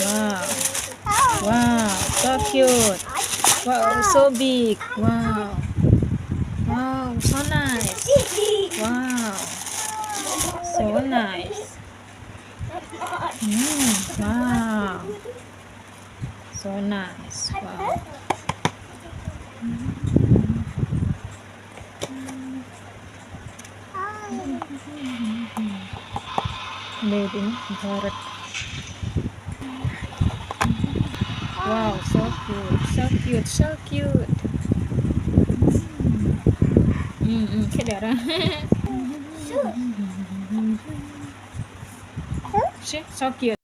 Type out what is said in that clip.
Wow. Wow. So cute. Wow. So big. Wow. Wow. So nice. Wow. So nice. Wow. So nice. Wow. Made in Bharat. Wow. So cute. So cute. So cute. Cái đỡ đó. So cute.